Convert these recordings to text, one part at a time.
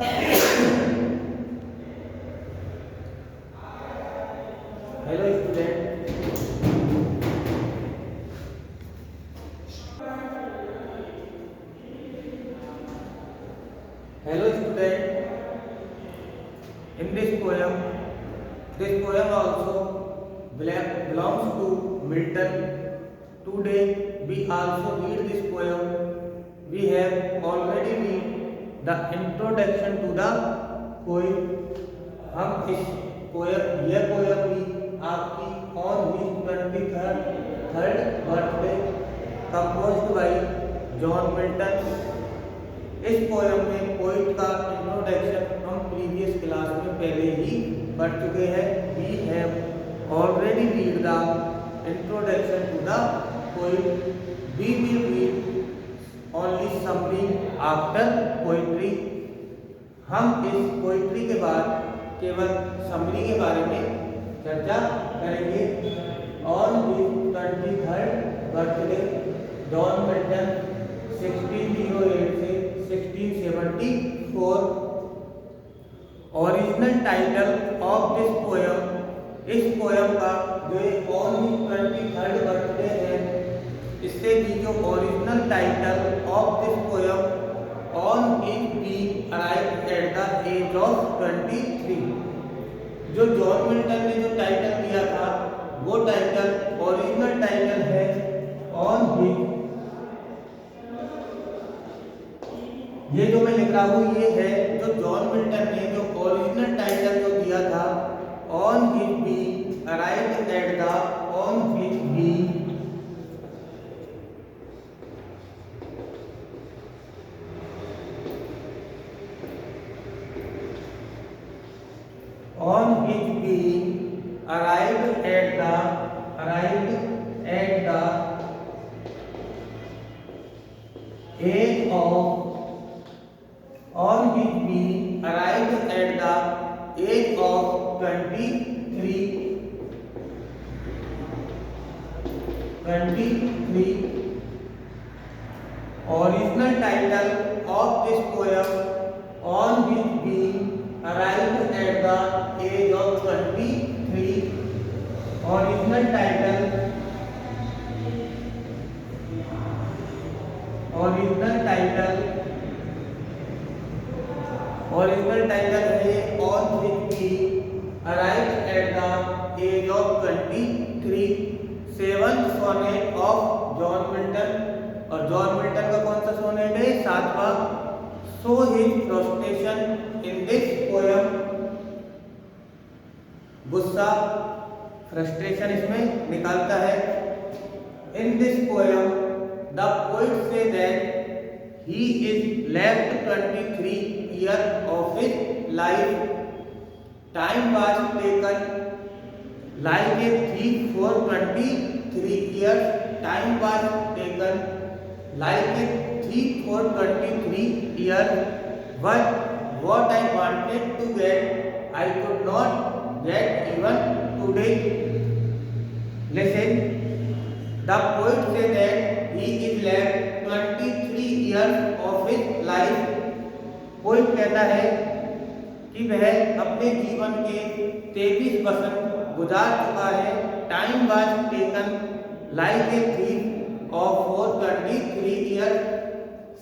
Hello student, hello student. In this poem also belongs to Milton. Today we also read this poem. We have already read the introduction to the poem. हम इस यह poem भी आपकी on his 23rd birthday composed by John Milton. इस poem में poet का introduction हम previous class में पहले ही पढ़ चुके हैं। We have already read the introduction to the poet. We will read only summary after poetry. हम इस पोइट्री के बाद केवल समरी के बारे में चर्चा करेंगे। On his 23rd birthday John Milton 1608 से 1674। Original title of this poem, इस पोयम का जो ऑन हिज 23rd बर्थडे है, इससे भी जो original title of this poem on his being arrived at the age of 23। जो जॉन मिल्टन ने जो टाइटल दिया था वो टाइटल ओरिजिनल टाइटल है ऑन हिज, ये जो मैं लिख रहा हूँ ये है जो जॉन मिल्टन ने जो ओरिजिनल टाइटल जो दिया था on his being arrived at the on his being on his being arrived at the age of on his being arrived at the age of 23 original title of this poem on his being arrived at the age of 23। original title है on his being arrived at the age of 23। Seventh sonnet of John Milton, और John Milton का कौन सा sonnet है? 7वां। So his frustration in this poem, गुस्सा frustration इसमें निकालता है। In this poem the poet say that he is left 23 year of his life. Time was taken like a thief for 23 years। Time was taken like a thief for 23 years। But what I wanted to get, I could not get even today। Listen, the poet said that he is left 23 years of his life। Poet कहता है कि वह अपने जीवन के 23 वर्ष गुजार चुका है। Time was taken like a thief for 23 year.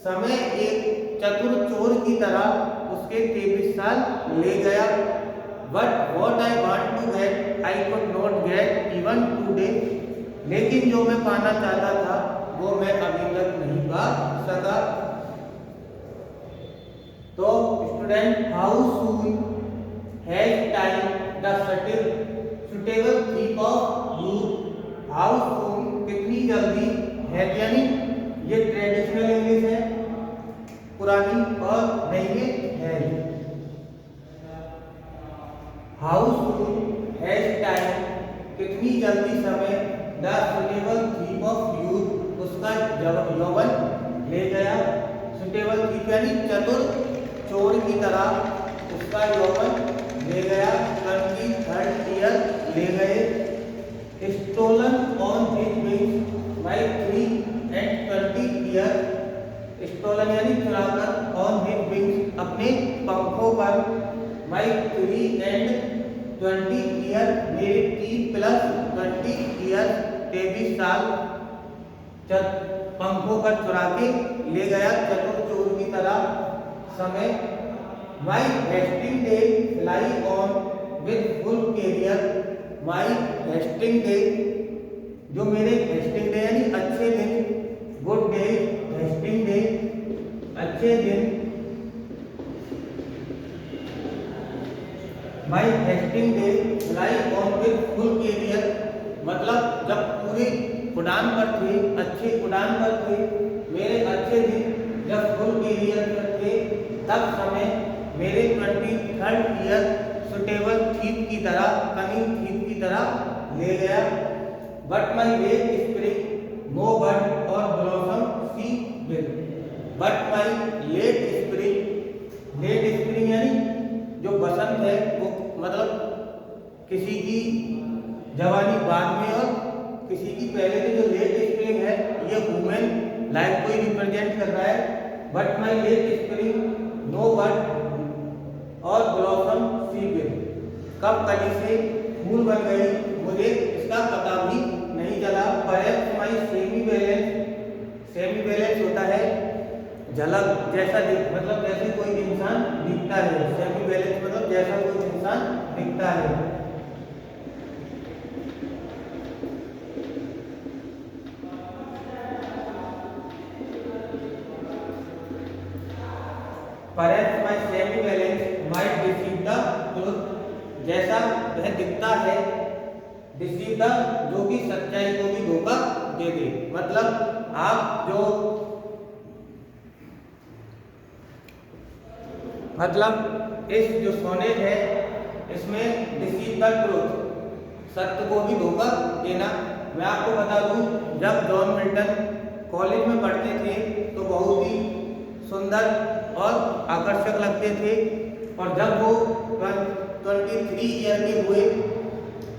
समय एक चतुर चोर की तरह उसके 23 साल ले गया। But what I want to get I could not get even today. लेकिन जो मैं पाना चाहता था वो मैं अभी तक नहीं पा सका। तो student, how soon has time the suitable thief of youth. How soon कितनी जल्दी है, यानी ये ट्रेडिशनल इंग्लिश है, पुरानी और नई में है। हाउ सून हैज टाइम कितनी जल्दी समय the suitable thief of youth उसका यौवन ले गया। सुटेबल thief यानी चतुर चोर की तरह उसका यौवन ले गया। 23rd ईयर ले गए। Stolen on his wings by 3 and 20 year. Stolen यानी चुराकर ऑन हिज विंग्स अपने पंखों पर माई 3 and 20 ईयर, मेरे 3 प्लस 20 ईयर 23 साल पंखों पर चुरा के ले गया चतुर चोर की तरह समय। My hasting day fly on with full career, my hasting day, जो मेरे हेस्टिंग डे यानी अच्छे दिन, गुड डे, हेस्टिंग डे अच्छे दिन, my hasting day fly on with full career, मतलब जब पूरे उड़ान पर थे, अच्छे उड़ान पर थे, मेरे अच्छे दिन जब फुल कैरियर पर थे, तब समय मेरे 23rd ईयर सुटेबल थीप की तरह, कनिंग थीप की तरह ले गया। But my late spring no bud or blossom see will, but my late spring यानी जो बसंत है, वो मतलब किसी की जवानी बाद में और किसी की पहले की जो लेट स्प्रिंग है, ये वुमेन लाइफ को ही रिप्रेजेंट कर रहा है। But my late spring no bud or blossom see will, कब कली से फूल बन गई मुझे इसका पता भी नहीं चला। परहैप्स माई सेमी बैलेंस होता है झलक जैसा मतलब जैसे कोई इंसान दिखता है, सेमी बैलेंस मतलब जैसा कोई इंसान दिखता है। Perhaps my semi balance might deceive the truth, जैसा वह दिखता है, डिसीव द जो कि सच्चाई को भी धोखा दे दे, मतलब आप जो मतलब इस जो सोनेट है इसमें डिसीव द ट्रुथ, सत्य को भी धोखा देना। मैं आपको बता दूं, जब जॉन मिल्टन कॉलेज में पढ़ते थे तो बहुत ही सुंदर और आकर्षक लगते थे, और जब वो 23 ईयर के हुए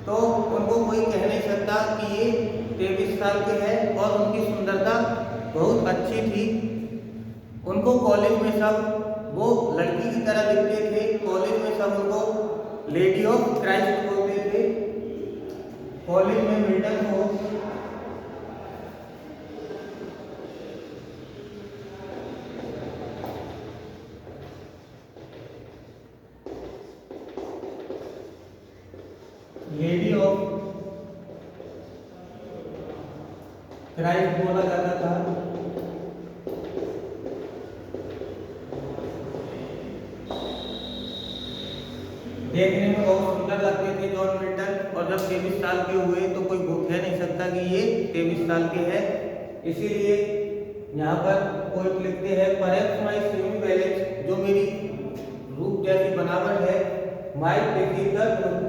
तो उनको कोई कह नहीं सकता कि ये 23 साल के हैं, और उनकी सुंदरता बहुत अच्छी थी। उनको कॉलेज में सब वो लड़की की तरह दिखते थे, कॉलेज में सब उनको लेडी ऑफ क्राइस्ट बोलते थे। कॉलेज में मिल्टन को लेडी ऑफ क्राइस्ट बोला जाता था। देखने में बहुत सुंदर लगते थे जॉन मिल्टन, और जब 23 साल के हुए तो कोई कह नहीं सकता कि ये 23 साल के हैं। इसीलिए यहाँ पर कोई लिखते हैं, परहैप्स माई सेमी बैलेंस, जो मेरी रूप जैसी बनावट है, माइट डिसीव द ट्रुथ,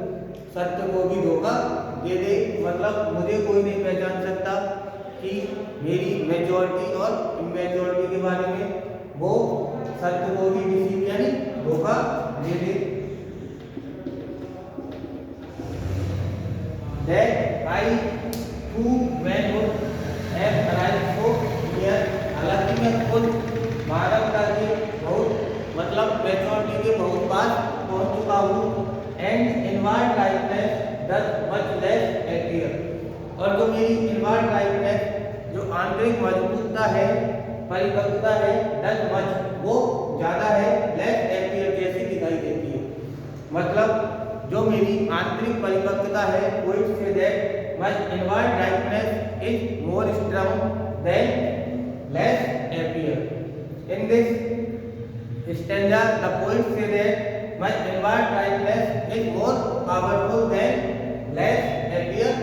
सत्य को भी धोखा दे दे, मतलब मुझे कोई नहीं पहचान सकता कि मेरी मेजॉरिटी और इमेजॉरिटी के बारे में, वो सत्य को भी डिसीव यानी धोखा दे दे। That I too manhood have arrived so near, हालांकि मैं खुद मानवता के बहुत मतलब मेच्योरिटी के बहुत पास पहुंच चुका हूँ। And inward lifeness does much less appear, और जो मेरी इनवर्ड लाइफनेस जो आंतरिक मजबूतता है, परिपक्वता है, does much वो ज़्यादा है, less appear जैसी दिखाई देती है, मतलब जो मेरी आंतरिक परिपक्वता है, वो say that my inward lifeness is more strong than less appear. In this stanza the poet say that my inward lifeness is more powerful than less appear,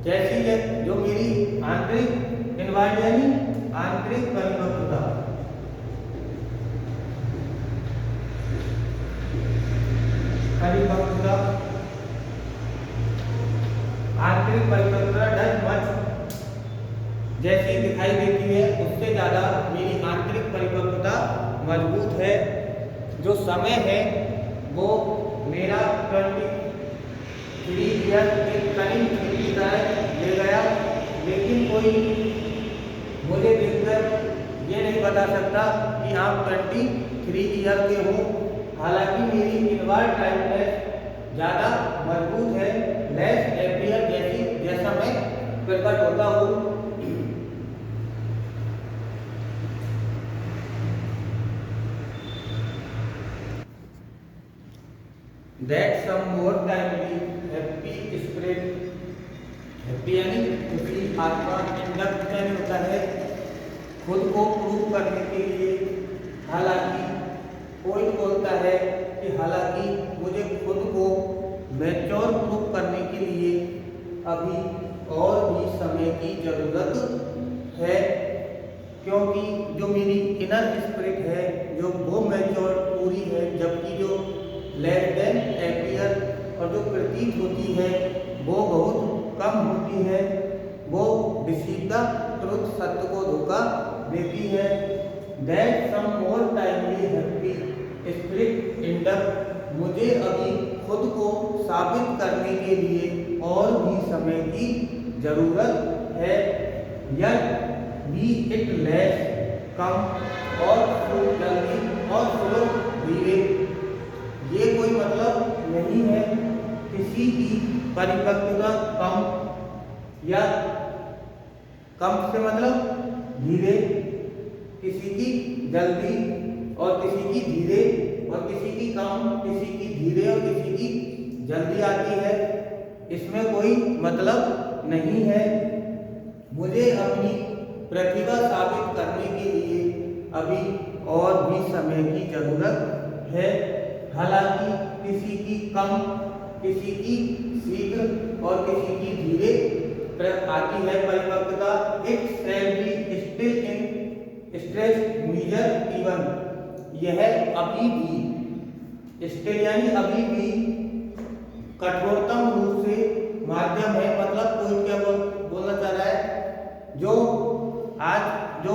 जैसी जो मेरी आंतरिक इनवर्ड यानी आंतरिक परिपक्वता, आंतरिक परिपक्वता डज मच जैसी दिखाई देती है, उससे ज़्यादा मेरी आंतरिक परिपक्वता मजबूत है। जो समय है वो मेरा 23 ईयर एक कनिंग थीप की तरह ले गया, लेकिन कोई मुझे देखकर ये नहीं बता सकता कि आप 23 ईयर के हो। हालांकि मेरी इनवर्ड टाइमलेस ज़्यादा मजबूत है, लेस एम्पियर जैसा मैं प्रकट होता हूँ। That some more timely happy spirit, happy यानी खुशी आत्मा, इंडक्ट यानी होता है खुद को प्रूव करने के लिए। हालांकि कोई बोलता है कि हालांकि मुझे खुद को मैच्योर प्रूव करने के लिए अभी और भी समय की ज़रूरत है, क्योंकि जो मेरी इनर स्पिरिट है जो वो मैच्योर पूरी है, जबकि जो लेस देन एम्पियर और जो प्रतीत होती है वो बहुत कम होती है। वो डिसीव द ट्रुथ, सत्य को धोखा देती है। That some more timely happy spirit induct, मुझे अभी खुद को साबित करने के लिए और भी समय की जरूरत है। यट बी इट लेस कम और जल्दी और स्लो धीरे, ये कोई मतलब नहीं है किसी की परिपक्वता कम या कम से मतलब धीरे, किसी की जल्दी और किसी की धीरे, और किसी की कम, किसी की धीरे और किसी की जल्दी आती है। इसमें कोई मतलब नहीं है। मुझे अपनी प्रतिभा साबित करने के लिए अभी और भी समय की जरूरत है। हालांकि किसी की कम, किसी की शीघ्र और किसी की धीरे आती है परिपक्वता। It shall be still in stress measure even, यह अभी भी, स्टिल यानी अभी भी, कठोरतम रूप से माध्यम है। मतलब कोई क्या बोलना चाह रहा है, जो आज जो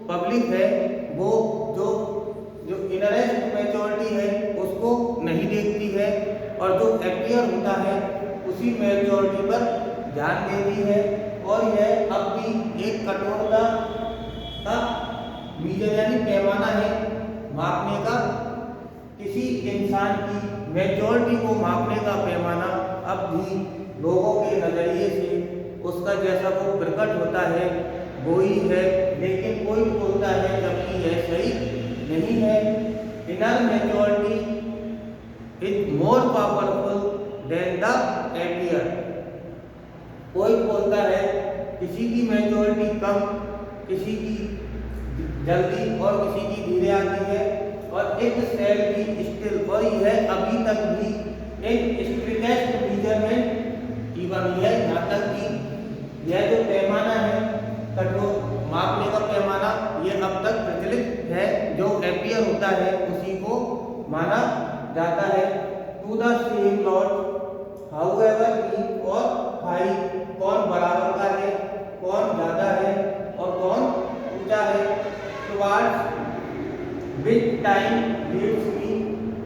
पब्लिक है वो जो इनरेस्ट मैच्योरिटी है उसको नहीं देखती है, और जो एम्पियर होता है उसी मैच्योरिटी पर ध्यान देती है। और यह अब भी एक कठोरता का मीजर यानी पैमाना है मापने का। किसी इंसान की मैच्योरिटी को मापने का पैमाना अब भी लोगों के नजरिए से उसका जैसा वो प्रकट होता है वो ही है, लेकिन कोई बोलता है जबकि यह सही नहीं है। Inner maturity is more powerful then the ampere. कोई बोलता है किसी की मैच्योरिटी कम, किसी की जल्दी और किसी की धीरे आती है। और इट शैल बी स्टिल, और यह अभी तक भी एक स्ट्रिक्टेस्ट मेजरमेंट इवन, यह यहाँ तक कि यह जो पैमाना है कठोर मापने का पैमाना, यह अब तक प्रचलित है। जो एम्पियर होता है उसी को माना जाता है। To the same lord however weak और हाई, कौन बराबर का है, कौन ज्यादा है और कौन ऊंचा है। Towards which time leads me,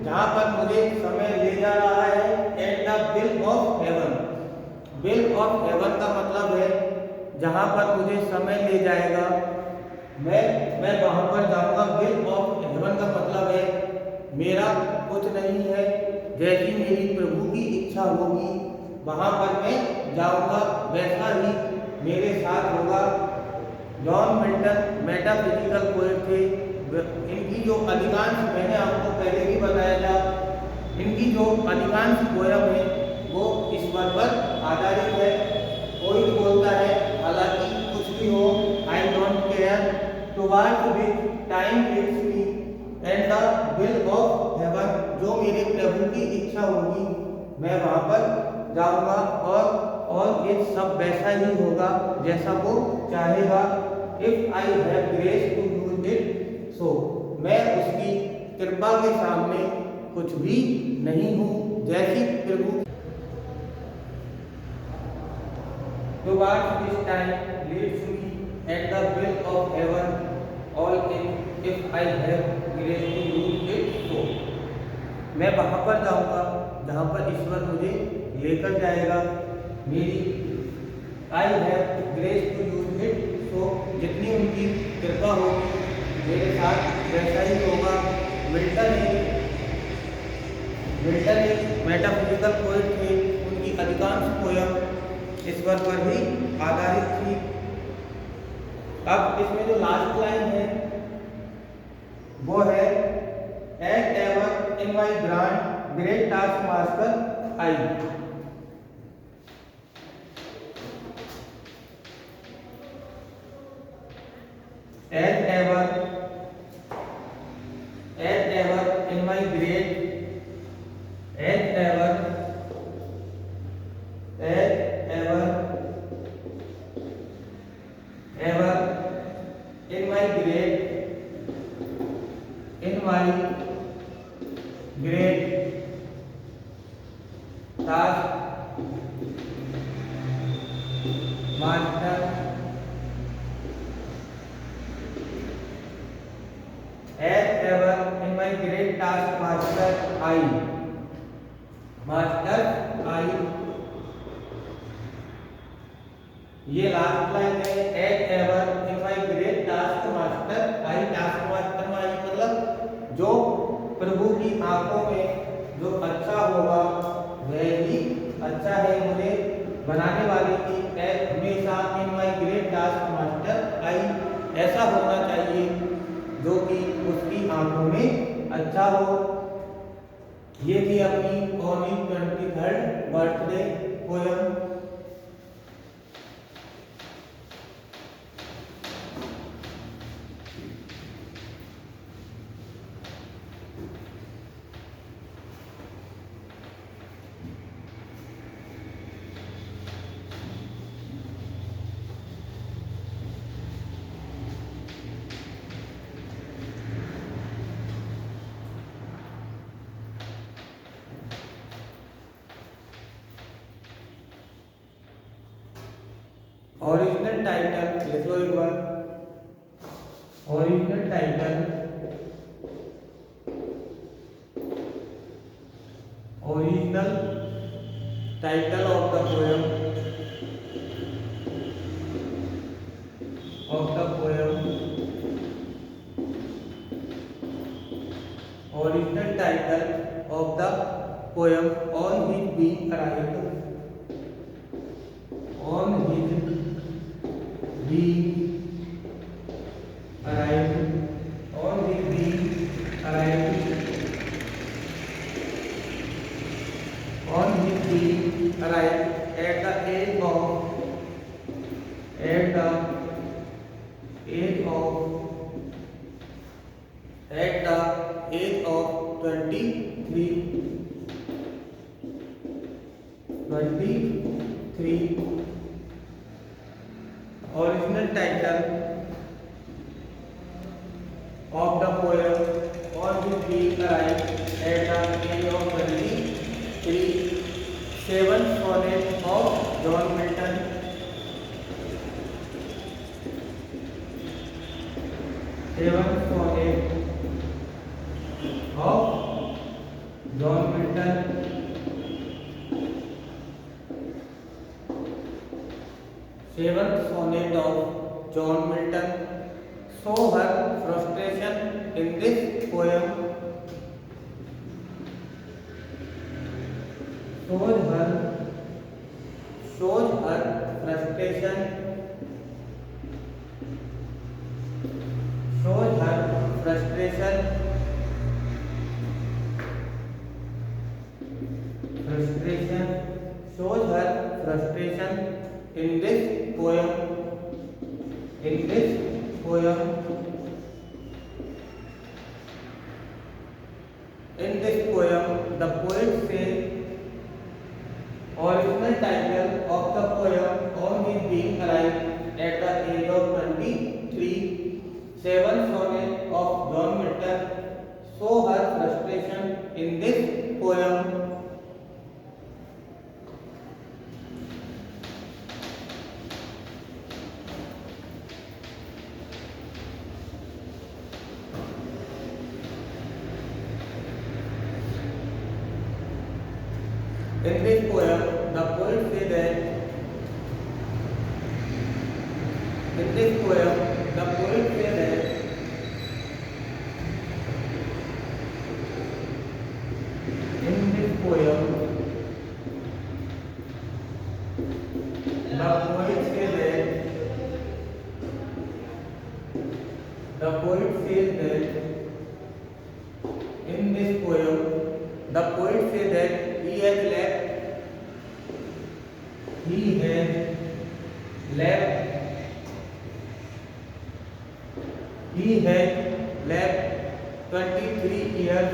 जहाँ पर मुझे समय ले जा रहा है। At the will of haven, will of haven का मतलब है जहाँ पर मुझे समय ले जाएगा मैं वहाँ पर जाऊँगा। विल ऑफ हेवन का मतलब है मेरा कुछ नहीं है, जैसी मेरी प्रभु की इच्छा होगी वहाँ पर मैं जाऊँगा, वैसा ही मेरे साथ होगा। जॉन मिल्टन मेटाफिजिकल पोएट थे। इनकी जो अधिकांश, मैंने आपको पहले भी बताया था, इनकी जो अधिकांश पोयम है वो ईश्वर पर आधारित है। कोई बोलता है हालांकि कुछ भी हो, I don't care, towards which time leads me and the will of haven, जो मेरे प्रभु की इच्छा होगी मैं वहाँ पर जाऊँगा, और ये सब वैसा ही होगा जैसा वो चाहेगा। If I have grace to use it so, मैं उसकी कृपा के सामने कुछ भी नहीं हूँ, जैसी प्रभु। Towards this time leads me and the will of heaven, all in if I have grace to use it so, मैं वहाँ पर जाऊँगा जहाँ पर ईश्वर मुझे लेकर जाएगा। मेरी I have grace to use it तो जितनी उनकी कृपा होगी मेरे साथ वैसा ही होगा। मिल्टन एक मेटाफिजिकल पोएट थे। उनकी अधिकांश पोयम ईश्वर पर ही आधारित थी। अब इसमें जो लास्ट लाइन है वो है as ever in my great task master I. As ever in my great, as ever in my great task master as ever in my great task master I, ये लास्ट लाइन है as ever in my great task master I. Task master में I मतलब जो प्रभु की आंखों में जो अच्छा होगा वह ही अच्छा है मुझे बनाने वाले की। हमेशा इन माई ग्रेट टास्क मास्टर आई ऐसा होना चाहिए जो कि उसकी आंखों में अच्छा हो। ये थी अपनी कॉनी 23rd birthday poem. Original title लिख लो एक बार। Original title of the poem original title of the poem on his being arrived, on his being arrived at the age of 23. Original title of the poem on his being arrived at the age of 23. 7th sonnet of John Milton. Seventh sonnet of John Milton. Seventh sonnet of John Milton. Show her frustration in this poem. Shows her frustration. Shows her frustration. Shows her frustration in this poem. The poet says original title of the poem on his being arrived at the age of 23. 7th sonnet of John Milton. Show her frustration in this poem. In this poem, the poet says that In this poem, the poet says that in this poem, the poet says that in this poem, the poet says that he has left 23 years.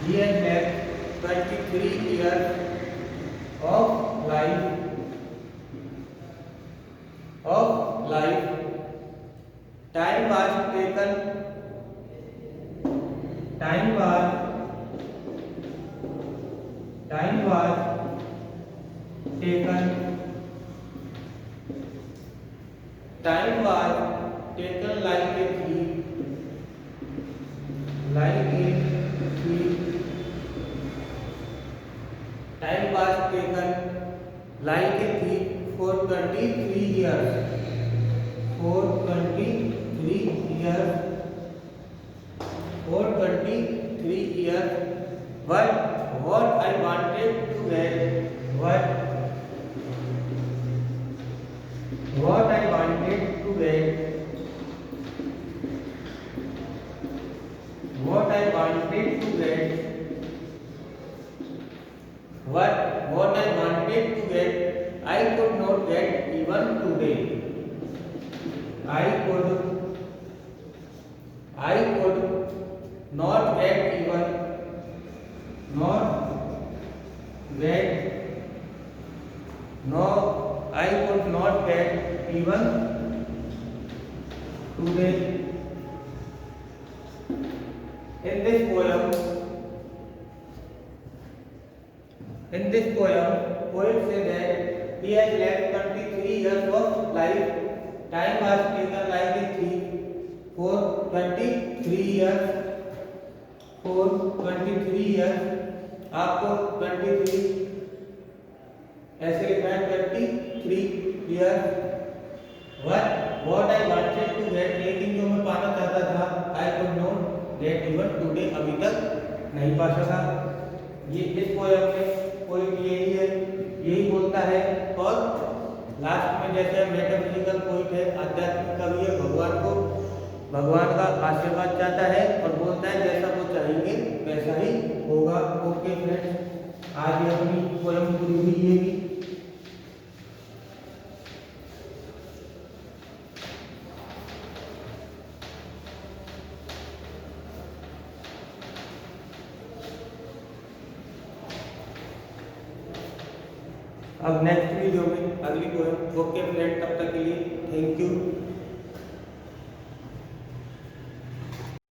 He has left 23 years of life. Time was taken. Time was taken. Time was taken like a thief. Time was taken like a thief for 23 years. For 23 years. But what I wanted to get, what I wanted to get, what I wanted to get, I could not get even today. I could not get even today. In this poem, poet says that he has left 23 years of life. Time was taken like a thief for 23 years. आपको 23 ऐसे लिखना है 23 years. What I wanted to get, लेकिन जो मैं पाना चाहता था, I could not get even today, अभी तक नहीं पा सका. ये इस पोएम में पोएट यही बोलता है. और लास्ट में जैसे मेटाफिजिकल पोएट है, आध्यात्मिक कवि है, भगवान का आशीर्वाद चाहता है और बोलता है जैसा वो चाहेंगे वैसा ही होगा. ओके फ्रेंड्स, आज ये अपनी पोएम पूरी हुई है. अब नेक्स्ट वीडियो में अगली पोएम. ओके फ्रेंड, तब तक के लिए थैंक यू.